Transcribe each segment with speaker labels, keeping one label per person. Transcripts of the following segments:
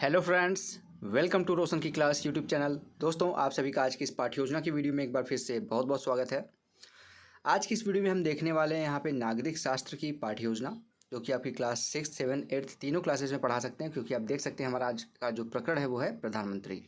Speaker 1: Hello friends, welcome to रोशन की class YouTube channel. दोस्तों, आप सभी का आज की इस पाठ्य योजना की वीडियो में एक बार फिर से बहुत बहुत स्वागत है। आज की इस वीडियो में हम देखने वाले हैं यहाँ पे नागरिक शास्त्र की पाठ्य योजना, जो कि आपकी क्लास 6, 7, 8 तीनों क्लासेज में पढ़ा सकते हैं, क्योंकि आप देख सकते हैं हमारा आज का जो प्रकरण है वो है प्रधानमंत्री।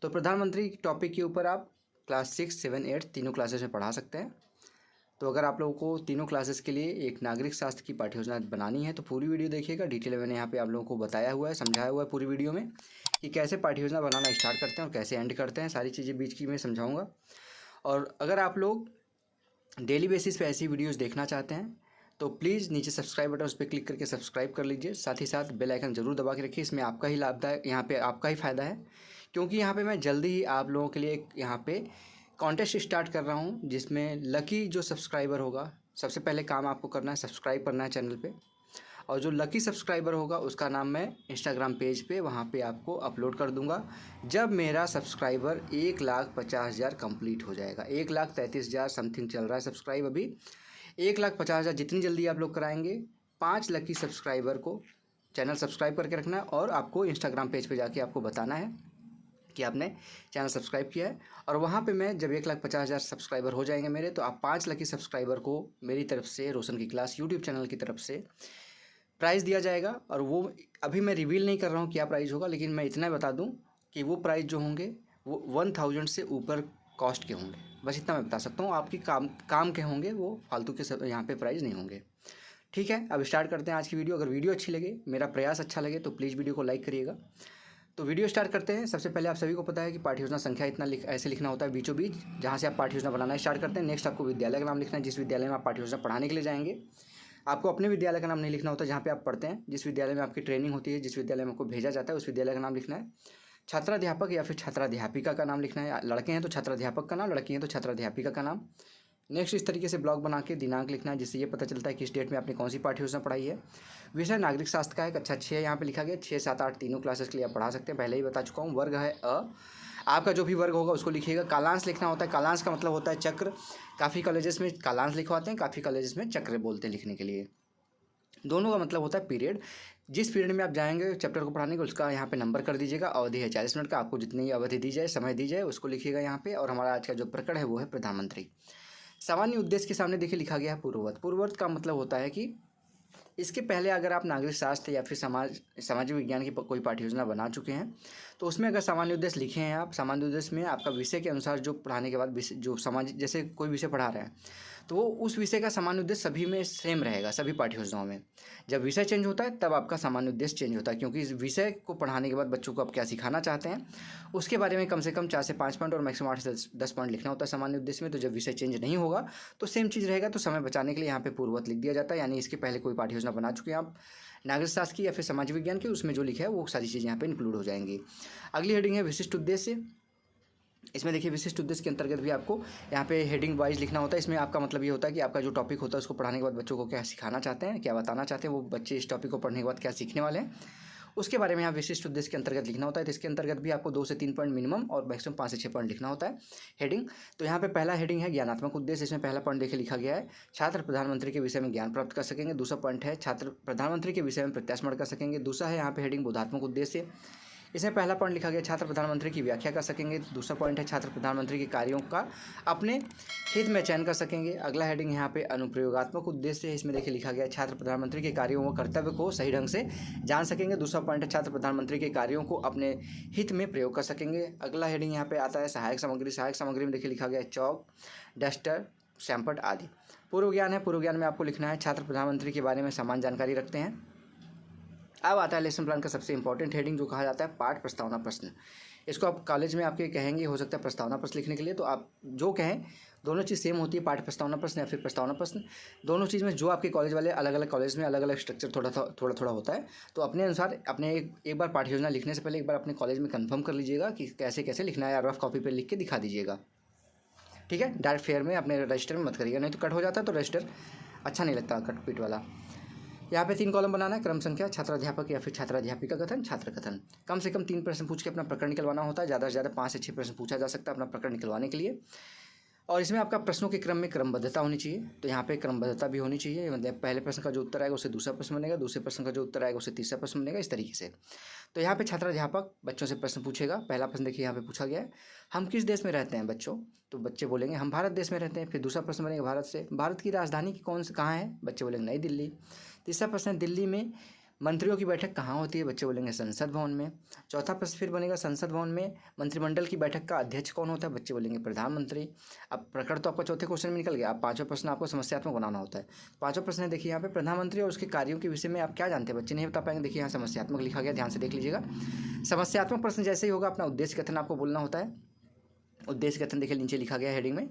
Speaker 1: तो प्रधानमंत्री टॉपिक के ऊपर आप क्लास 6, 7, 8 तीनों क्लासेज में पढ़ा सकते हैं। तो अगर आप लोगों को तीनों क्लासेस के लिए एक नागरिक शास्त्र की पाठ्य योजना बनानी है तो पूरी वीडियो देखिएगा। डिटेल मैंने यहाँ पे आप लोगों को बताया हुआ है, समझाया हुआ है पूरी वीडियो में कि कैसे पाठ्य योजना बनाना स्टार्ट करते हैं और कैसे एंड करते हैं। सारी चीज़ें बीच की मैं समझाऊंगा। और अगर आप लोग डेली बेसिस पे ऐसी वीडियोज़ देखना चाहते हैं तो प्लीज़ नीचे सब्सक्राइब बटन उस पर क्लिक करके सब्सक्राइब कर लीजिए। साथ ही साथ बेल आइकन जरूर दबा के रखिए। इसमें आपका ही लाभदायक, यहाँ पे आपका ही फ़ायदा है, क्योंकि यहाँ पे मैं जल्दी ही आप लोगों के लिए यहाँ पे कॉन्टेस्ट स्टार्ट कर रहा हूँ, जिसमें लकी जो सब्सक्राइबर होगा, सबसे पहले काम आपको करना है सब्सक्राइब करना है चैनल पे, और जो लकी सब्सक्राइबर होगा उसका नाम मैं इंस्टाग्राम पेज पे वहाँ पे आपको अपलोड कर दूंगा जब मेरा सब्सक्राइबर 1,50,000 कंप्लीट हो जाएगा। 1,33,000 समथिंग चल रहा है सब्सक्राइब अभी। 1,50,000 जितनी जल्दी आप लोग कराएंगे, 5 लकी सब्सक्राइबर को चैनल सब्सक्राइब करके रखना है और आपको इंस्टाग्राम पेज पे जाके आपको बताना है कि आपने चैनल सब्सक्राइब किया है। और वहाँ पे मैं जब 1,50,000 सब्सक्राइबर हो जाएंगे मेरे, तो आप 5 लकी सब्सक्राइबर को मेरी तरफ से, रोशन की क्लास यूट्यूब चैनल की तरफ से प्राइज़ दिया जाएगा। और वो अभी मैं रिवील नहीं कर रहा हूँ क्या प्राइज़ होगा, लेकिन मैं इतना बता दूँ कि वो प्राइज़ जो होंगे वो 1,000 से ऊपर कॉस्ट के होंगे। बस इतना मैं बता सकता हूँ। आपकी काम के होंगे, वो फालतू के सब यहाँ पे प्राइज़ नहीं होंगे। ठीक है, अब स्टार्ट करते हैं आज की वीडियो। अगर वीडियो अच्छी लगे, मेरा प्रयास अच्छा लगे, तो प्लीज़ वीडियो को लाइक करिएगा। तो वीडियो स्टार्ट करते हैं। सबसे पहले आप सभी को पता है कि पाठ्य योजना संख्या इतना ऐसे लिखना होता है बीचों बीच, जहाँ से आप पाठ्य योजना बनाना स्टार्ट करते हैं। नेक्स्ट आपको विद्यालय का नाम लिखना है, जिस विद्यालय में आप पाठ्य योजना पढ़ाने के लिए जाएंगे। आपको अपने विद्यालय का नाम नहीं लिखना होता जहाँ पे आप पढ़ते हैं। जिस विद्यालय में आपकी ट्रेनिंग होती है, जिस विद्यालय में आपको भेजा जाता है, उस विद्यालय का नाम लिखना है। छात्राध्यापक या फिर छात्राध्यापिका का नाम लिखना है। लड़के हैं तो छात्राध्यापक का नाम, लड़की हैं तो छात्राध्यापिका का नाम। नेक्स्ट इस तरीके से ब्लॉग बना के दिनांक लिखना है, जिससे ये पता चलता है कि इस डेट में आपने कौन सी पाठ्य योजना पढ़ाई है। विषय नागरिक शास्त्र का है, कक्षा 6 यहाँ पे लिखा गया। 6, 7, 8 तीनों क्लासेस के लिए आप पढ़ा सकते हैं, पहले ही बता चुका हूँ। वर्ग है अ, आपका जो भी वर्ग होगा उसको लिखिएगा। कालांश लिखना होता है, कालांश का मतलब होता है चक्र। काफ़ी कॉलेजेस में कालांश लिखवाते हैं, काफ़ी कॉलेजेस में चक्र बोलते हैं लिखने के लिए। दोनों का मतलब होता है पीरियड। जिस पीरियड में आप जाएंगे चैप्टर को पढ़ाने के, उसका यहाँ पे नंबर कर दीजिएगा। अवधि है 40 मिनट का, आपको जितनी अवधि दी जाए, समय दी जाए, उसको लिखिएगा यहाँ पे। और हमारा आज का जो प्रकरण है वो है प्रधानमंत्री। सामान्य उद्देश्य के सामने देखिए लिखा गया है पूर्ववर्त। पूर्ववर्त का मतलब होता है कि इसके पहले अगर आप नागरिक शास्त्र या फिर सामाजिक विज्ञान की कोई पाठ्य योजना बना चुके हैं, तो उसमें अगर सामान्य उद्देश्य लिखे हैं आप, सामान्य उद्देश्य में आपका विषय के अनुसार जो पढ़ाने के बाद जो समाज, जैसे कोई विषय पढ़ा रहे हैं तो वो उस विषय का सामान्य उद्देश्य सभी में सेम रहेगा, सभी पाठ्य योजनाओं में। जब विषय चेंज होता है तब आपका सामान्य उद्देश्य चेंज होता है, क्योंकि इस विषय को पढ़ाने के बाद बच्चों को आप क्या सिखाना चाहते हैं उसके बारे में कम से कम 4 से 5 पॉइंट और मैक्सिमम 8 से 10 पॉइंट लिखना होता है सामान्य उद्देश्य में। तो जब विषय चेंज नहीं होगा तो सेम चीज़ रहेगा, तो समय बचाने के लिए यहाँ पे पूर्ववत लिख दिया जाता है। यानी इसके पहले कोई पाठ्य योजना बना चुके हैं आप नागरिक शास्त्र की या फिर समाज विज्ञान की, उसमें जो लिखा है वो सारी चीज़ें यहाँ पे इंक्लूड हो जाएंगी। अगली हेडिंग है विशिष्ट उद्देश्य। इसमें देखिए विशिष्ट उद्देश्य के अंतर्गत भी आपको यहाँ पे हेडिंग वाइज लिखना होता है। इसमें आपका मतलब ये होता है कि आपका जो टॉपिक होता है उसको पढ़ाने के बाद बच्चों को क्या सिखाना चाहते हैं, क्या बताना चाहते हैं, वो बच्चे इस टॉपिक को पढ़ने के बाद क्या सीखने वाले हैं, उसके बारे में यहाँ विशिष्ट उद्देश्य के अंतर्गत लिखना होता है। तो इसके अंतर्गत भी आपको 2 से 3 पॉइंट मिनिमम और मैक्सिमम 5 से 6 पॉइंट लिखना होता है हेडिंग। तो यहाँ पे पहला हेडिंग है ज्ञानात्मक उद्देश्य। इसमें पहला पॉइंट देखिए लिखा गया है छात्र प्रधानमंत्री के विषय में ज्ञान प्राप्त कर सकेंगे। दूसरा पॉइंट है छात्र प्रधानमंत्री के विषय में प्रत्यास्मरण कर सकेंगे। दूसरा है यहाँ पे हेडिंग बोधात्मक उद्देश्य। इसमें पहला पॉइंट लिखा गया छात्र प्रधानमंत्री की व्याख्या कर सकेंगे। दूसरा पॉइंट है छात्र प्रधानमंत्री के कार्यों का अपने हित में चयन कर सकेंगे। अगला हेडिंग यहाँ पे अनुप्रयोगात्मक उद्देश्य है। इसमें देखिए लिखा गया छात्र प्रधानमंत्री के कार्यों व कर्तव्य को सही ढंग से जान सकेंगे। दूसरा पॉइंट है छात्र प्रधानमंत्री के कार्यों को अपने हित में प्रयोग कर सकेंगे। अगला हेडिंग यहाँ पे आता है सहायक सामग्री। सहायक सामग्री में देखिए लिखा गया चौक, डस्टर, सैम्पट आदि। पूर्व ज्ञान है। पूर्व ज्ञान में आपको लिखना है छात्र प्रधानमंत्री के बारे में समान जानकारी रखते हैं। अब आता है लेसन प्लान का सबसे इंपॉर्टेंट हेडिंग, जो कहा जाता है पाठ प्रस्तावना प्रश्न। इसको आप कॉलेज में आपके कहेंगे, हो सकता है प्रस्तावना प्रश्न लिखने के लिए, तो आप जो कहें दोनों चीज़ सेम होती है, पाठ प्रस्तावना प्रश्न या फिर प्रस्तावना प्रश्न। दोनों चीज़ में जो आपके कॉलेज वाले, अलग अलग कॉलेज में अलग अलग स्ट्रक्चर थोड़ा होता है। तो अपने अनुसार अपने एक बार पाठ्य योजना लिखने से पहले एक बार अपने कॉलेज में कंफर्म कर लीजिएगा कि कैसे कैसे लिखना है, या रफ कॉपी पर लिख के दिखा दीजिएगा। ठीक है, डायरेक्ट फेयर में अपने रजिस्टर में मत करिएगा, नहीं तो कट हो जाता है, तो रजिस्टर अच्छा नहीं लगता कट पीट वाला। यहाँ पे 3 कॉलम बनाना है। क्रम संख्या, छात्राध्यापक या फिर छात्राध्यापिका कथन, छात्र कथन। कम से कम 3 प्रश्न पूछ के अपना प्रकरण निकलवाना होता है। ज़्यादा से ज़्यादा 5 से 6 प्रश्न पूछा जा सकता है अपना प्रकरण निकलवाने के लिए। और इसमें आपका प्रश्नों के क्रम में क्रमबद्धता होनी चाहिए, तो यहाँ पे क्रमबद्धता भी होनी चाहिए। मतलब पहले प्रश्न का जो उत्तर आएगा उससे दूसरा प्रश्न बनेगा, दूसरे प्रश्न का जो उत्तर आएगा उससे तीसरा प्रश्न बनेगा, इस तरीके से। तो यहाँ पे छात्राध्यापक बच्चों से प्रश्न पूछेगा। पहला प्रश्न देखिए यहाँ पे पूछा गया है, हम किस देश में रहते हैं बच्चों? तो बच्चे बोलेंगे हम भारत देश में रहते हैं। फिर दूसरा प्रश्न बनेगा भारत से, भारत की राजधानी कौन से कहाँ है? बच्चे बोलेंगे नई दिल्ली। तीसरा प्रश्न है दिल्ली में मंत्रियों की बैठक कहाँ होती है? बच्चे बोलेंगे संसद भवन में। चौथा प्रश्न फिर बनेगा संसद भवन में मंत्रिमंडल की बैठक का अध्यक्ष कौन होता है? बच्चे बोलेंगे प्रधानमंत्री। अब प्रकरण तो आपका चौथे क्वेश्चन में निकल गया। अब पांचवा प्रश्न आपको समस्यात्मक बनाना होता है। पांचवा प्रश्न है देखिए यहाँ पे, प्रधानमंत्री और उसके कार्यों के विषय में आप क्या जानते हैं? बच्चे नहीं बता पाएंगे। देखिए यहाँ समस्यात्मक लिखा गया, ध्यान से देख लीजिएगा। समस्यात्मक प्रश्न जैसे ही होगा अपना उद्देश्य कथन आपको बोलना होता है। उद्देश्य कथन देखिए नीचे लिखा गया हेडिंग में,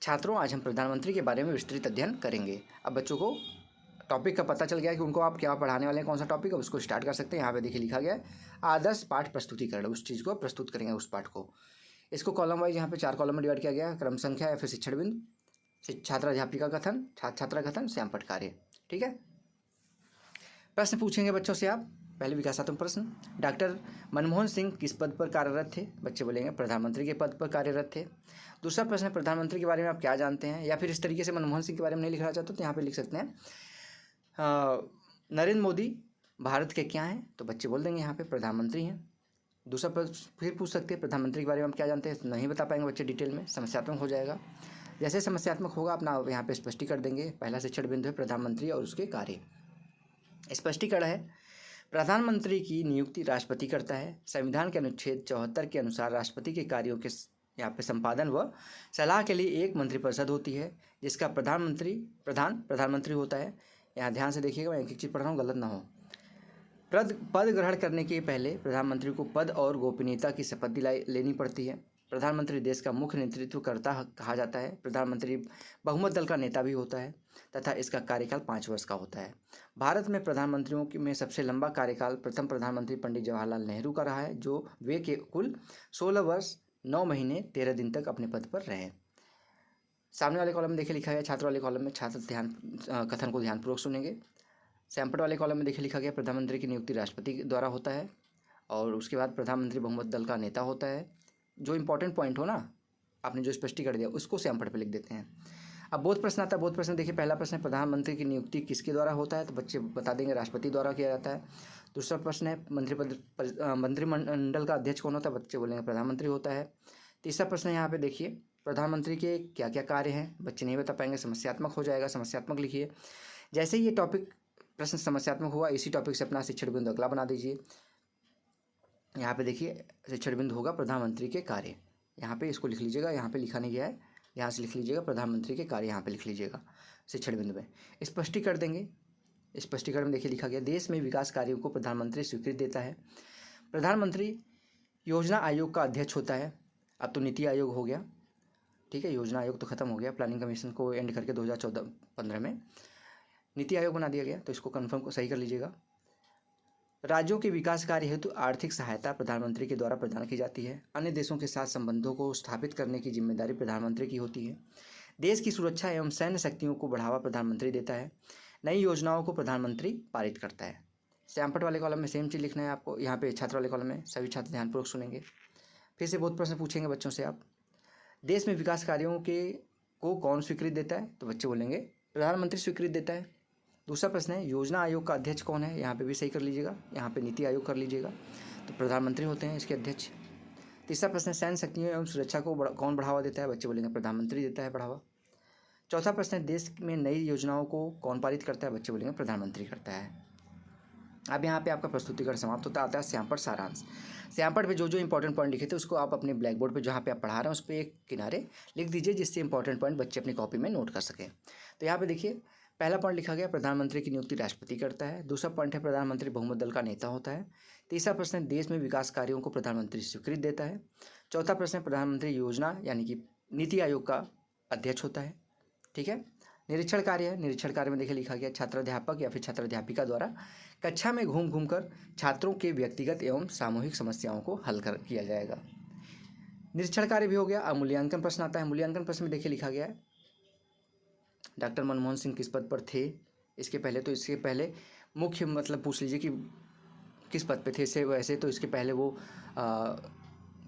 Speaker 1: छात्रों आज हम प्रधानमंत्री के बारे में विस्तृत अध्ययन करेंगे। अब बच्चों को टॉपिक का पता चल गया कि उनको आप क्या पढ़ाने वाले हैं, कौन सा टॉपिक है, उसको स्टार्ट कर सकते हैं। यहाँ पे देखिए लिखा गया है आदर्श पाठ प्रस्तुतिकरण, उस चीज़ को प्रस्तुत करेंगे, उस पाठ को। इसको कॉलम वाइज यहाँ पे 4 कॉलम में डिवाइड किया गया है, क्रम संख्या या फिर शिक्षण बिंदु, छात्राध्यापिका कथन, छात्रा कथन, श्यामपट्ट कार्य। ठीक है, प्रश्न पूछेंगे बच्चों से आप। पहले विकासात्मक प्रश्न, डॉक्टर मनमोहन सिंह किस पद पर कार्यरत थे? बच्चे बोलेंगे प्रधानमंत्री के पद पर कार्यरत थे। दूसरा प्रश्न है प्रधानमंत्री के बारे में आप क्या जानते हैं? या फिर इस तरीके से मनमोहन सिंह के बारे में नहीं लिखना चाहते तो यहाँ पे लिख सकते हैं नरेंद्र मोदी भारत के क्या हैं? तो बच्चे बोल देंगे यहाँ पे प्रधानमंत्री हैं। दूसरा प्रश्न फिर पूछ सकते हैं प्रधानमंत्री के बारे में हम क्या जानते हैं? नहीं बता पाएंगे बच्चे डिटेल में, समस्यात्मक हो जाएगा। जैसे समस्यात्मक होगा अपना यहाँ पे स्पष्टीकरण देंगे। पहला शिक्षण बिंदु है प्रधानमंत्री और उसके कार्य। स्पष्टीकरण है प्रधानमंत्री की नियुक्ति राष्ट्रपति करता है। संविधान के अनुच्छेद 74 के अनुसार राष्ट्रपति के कार्यों के यहाँ पे संपादन व सलाह के लिए एक मंत्रिपरिषद होती है जिसका प्रधानमंत्री होता है। यहाँ ध्यान से देखिएगा, मैं एक एक चीज़ पढ़ रहा हूँ, गलत ना हो। पद ग्रहण करने के पहले प्रधानमंत्री को पद और गोपनीयता की शपथ लेनी पड़ती है। प्रधानमंत्री देश का मुख्य नेतृत्व करता कहा जाता है। प्रधानमंत्री बहुमत दल का नेता भी होता है तथा इसका कार्यकाल 5 वर्ष का होता है। भारत में प्रधानमंत्रियों में सबसे लंबा कार्यकाल प्रथम प्रधानमंत्री पंडित जवाहरलाल नेहरू का रहा है, जो वे के कुल 16 वर्ष 9 महीने 13 दिन तक अपने पद पर रहे। सामने वाले कॉलम में देखिए लिखा गया, छात्र वाले कॉलम में छात्र कथन को ध्यानपूर्वक सुनेंगे। सैंपल वाले कॉलम में देखिए लिखा गया प्रधानमंत्री की नियुक्ति राष्ट्रपति द्वारा होता है और उसके बाद प्रधानमंत्री बहुमत दल का नेता होता है। जो इंपॉर्टेंट पॉइंट हो ना, आपने जो स्पष्टीकरण दिया उसको सैंपल पे लिख देते हैं। अब बोध प्रश्न आता है। बोध प्रश्न देखिए, पहला प्रश्न है प्रधानमंत्री की नियुक्ति किसके द्वारा होता है? तो बच्चे बता देंगे राष्ट्रपति द्वारा किया जाता है। दूसरा प्रश्न है मंत्रिमंडल का अध्यक्ष कौन होता है? बच्चे बोलेंगे प्रधानमंत्री होता है। तीसरा प्रश्न है यहाँ पे देखिए, प्रधानमंत्री के क्या क्या कार्य हैं? बच्चे नहीं बता पाएंगे, समस्यात्मक हो जाएगा, समस्यात्मक लिखिए। जैसे ही ये टॉपिक प्रश्न समस्यात्मक हुआ, इसी टॉपिक से अपना शिक्षण बिंदु अगला बना दीजिए। यहाँ पे देखिए शिक्षण बिंदु होगा प्रधानमंत्री के कार्य, यहाँ पे इसको लिख लीजिएगा, यहाँ पे लिखा नहीं गया है, यहाँ से लिख लीजिएगा प्रधानमंत्री के कार्य, यहाँ पे लिख लीजिएगा शिक्षण बिंदु में। स्पष्टीकरण देंगे। स्पष्टीकरण में देखिए लिखा गया देश में विकास कार्यों को प्रधानमंत्री स्वीकृति देता है। प्रधानमंत्री योजना आयोग का अध्यक्ष होता है। अब तो नीति आयोग हो गया, ठीक है, योजना आयोग तो खत्म हो गया, प्लानिंग कमीशन को एंड करके 2014-15 में नीति आयोग बना दिया गया, तो इसको कन्फर्म को सही कर लीजिएगा। राज्यों के विकास कार्य हेतु आर्थिक सहायता प्रधानमंत्री के द्वारा प्रदान की जाती है। अन्य देशों के साथ संबंधों को स्थापित करने की जिम्मेदारी प्रधानमंत्री की होती है। देश की सुरक्षा एवं सैन्य शक्तियों को बढ़ावा प्रधानमंत्री देता है। नई योजनाओं को प्रधानमंत्री पारित करता है। सैंपल वाले कॉलम में सेम चीज़ लिखना है आपको, यहाँ पे छात्र वाले कॉलम में सभी छात्र ध्यानपूर्वक सुनेंगे। फिर से बहुत प्रश्न पूछेंगे बच्चों से आप। देश में विकास कार्यों को कौन स्वीकृति देता है? तो बच्चे बोलेंगे प्रधानमंत्री स्वीकृति देता है। दूसरा प्रश्न है योजना आयोग का अध्यक्ष कौन है? यहाँ पे भी सही कर लीजिएगा, यहाँ पे नीति आयोग कर लीजिएगा, तो प्रधानमंत्री होते हैं इसके अध्यक्ष। तीसरा प्रश्न है सैन्य शक्तियों एवं सुरक्षा को कौन बढ़ावा देता है? बच्चे बोलेंगे प्रधानमंत्री देता है बढ़ावा। चौथा प्रश्न है देश में नई योजनाओं को कौन पारित करता है? बच्चे बोलेंगे प्रधानमंत्री करता है। अब यहाँ पे आपका प्रस्तुतिकरण समाप्त होता आता है सैंपल सारांश। सैंपल पे जो जो इंपॉर्टेंट पॉइंट लिखे थे उसको आप अपने ब्लैक बोर्ड पे जहाँ पे आप पढ़ा रहे हैं उस पर एक किनारे लिख दीजिए, जिससे इंपॉर्टेंट पॉइंट बच्चे अपनी कॉपी में नोट कर सकें। तो यहाँ पे देखिए पहला पॉइंट लिखा गया प्रधानमंत्री की नियुक्ति राष्ट्रपति करता है। दूसरा पॉइंट है प्रधानमंत्री बहुमत दल का नेता होता है। तीसरा प्रश्न है देश में विकास कार्यों को प्रधानमंत्री स्वीकृति देता है। चौथा प्रश्न है प्रधानमंत्री योजना यानी कि नीति आयोग का अध्यक्ष होता है। ठीक है, निरीक्षण कार्य है। निरीक्षण कार्य में देखिए लिखा गया छात्राध्यापक या फिर छात्राध्यापिका द्वारा कक्षा में घूम घूम कर छात्रों के व्यक्तिगत एवं सामूहिक समस्याओं को हल किया जाएगा। निरीक्षण कार्य भी हो गया। अब मूल्यांकन प्रश्न आता है। मूल्यांकन प्रश्न में देखिए लिखा गया है डॉक्टर मनमोहन सिंह किस पद पर थे? इसके पहले मुख्य पूछ लीजिए कि किस पद पे थे। से वैसे तो इसके पहले वो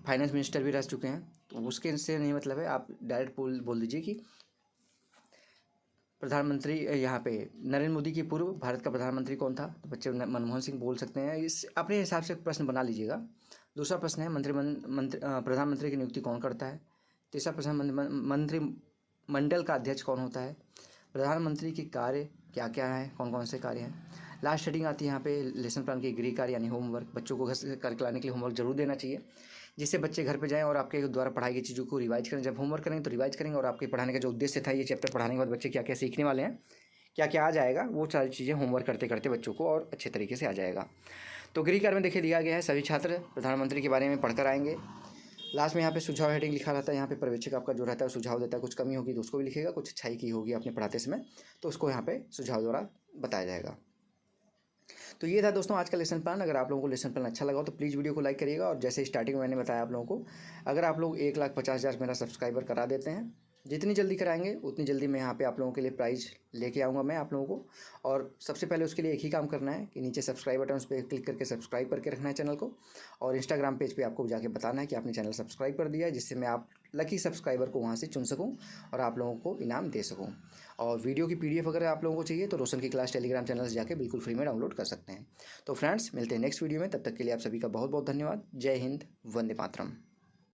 Speaker 1: फाइनेंस मिनिस्टर भी रह चुके हैं, तो उसके से नहीं मतलब है, आप डायरेक्ट बोल दीजिए कि प्रधानमंत्री यहाँ पे नरेंद्र मोदी के पूर्व भारत का प्रधानमंत्री कौन था, तो बच्चे मनमोहन सिंह बोल सकते हैं। इस अपने हिसाब से प्रश्न बना लीजिएगा। दूसरा प्रश्न है प्रधानमंत्री की नियुक्ति कौन करता है। तीसरा प्रश्न मंत्रिमंडल का अध्यक्ष कौन होता है। प्रधानमंत्री के कार्य क्या क्या हैं, कौन कौन से कार्य हैं। लास्ट हेडिंग आती है यहाँ पे लेसन प्लान की गृह कार्य यानी होमवर्क। बच्चों को घर से करके लाने के लिए होमवर्क जरूर देना चाहिए, जिससे बच्चे घर पे जाएं और आपके द्वारा पढ़ाई की चीज़ों को रिवाइज करें। जब होमवर्क करेंगे तो रिवाइज करेंगे, और आपके पढ़ाने का जो उद्देश्य था, ये चैप्टर पढ़ाने के बाद बच्चे क्या क्या सीखने वाले हैं, क्या क्या आ जाएगा, वो सारी चीज़ें होमवर्क करते करते बच्चों को और अच्छे तरीके से आ जाएगा। तो गृह कार्य में देखिए दिया गया है सभी छात्र प्रधानमंत्री के बारे में पढ़कर आएंगे। लास्ट में यहाँ पे सुझाव हेडिंग लिखा रहता है। यहाँ पे पर्यवेक्षक आपका जो रहता है सुझाव देता है, कुछ कमी होगी तो उसको भी लिखेगा, कुछ अच्छाई की होगी आपने पढ़ाते समय तो उसको यहाँ पे सुझाव द्वारा बताया जाएगा। तो ये था दोस्तों आज का लेसन प्लान। अगर आप लोगों को लेसन प्लान अच्छा लगा हो तो प्लीज़ वीडियो को लाइक करिएगा, और जैसे स्टार्टिंग में मैंने बताया आप लोगों को, अगर आप लोग 1,50,000 मेरा सब्सक्राइबर करा देते हैं, जितनी जल्दी कराएंगे उतनी जल्दी मैं यहाँ पे आप लोगों के लिए प्राइज़ लेके आऊँगा मैं आप लोगों को। और सबसे पहले उसके लिए एक ही काम करना है कि नीचे सब्सक्राइब बटन उस पर क्लिक करके सब्सक्राइब करके रखना है चैनल को, और इंस्टाग्राम पेज पे आपको जाके बताना है कि आपने चैनल सब्सक्राइब कर दिया है, जिससे मैं आप लकी सब्सक्राइबर को वहाँ से चुन सकूँ और आप लोगों को इनाम दे सकूँ। और वीडियो की PDF अगर आप लोगों को चाहिए तो रोशन की क्लास टेलीग्राम चैनल से जाके बिल्कुल फ्री में डाउनलोड कर सकते हैं। तो फ्रेंड्स मिलते हैं नेक्स्ट वीडियो में, तब तक के लिए आप सभी का बहुत बहुत धन्यवाद। जय हिंद, वंदे मातरम।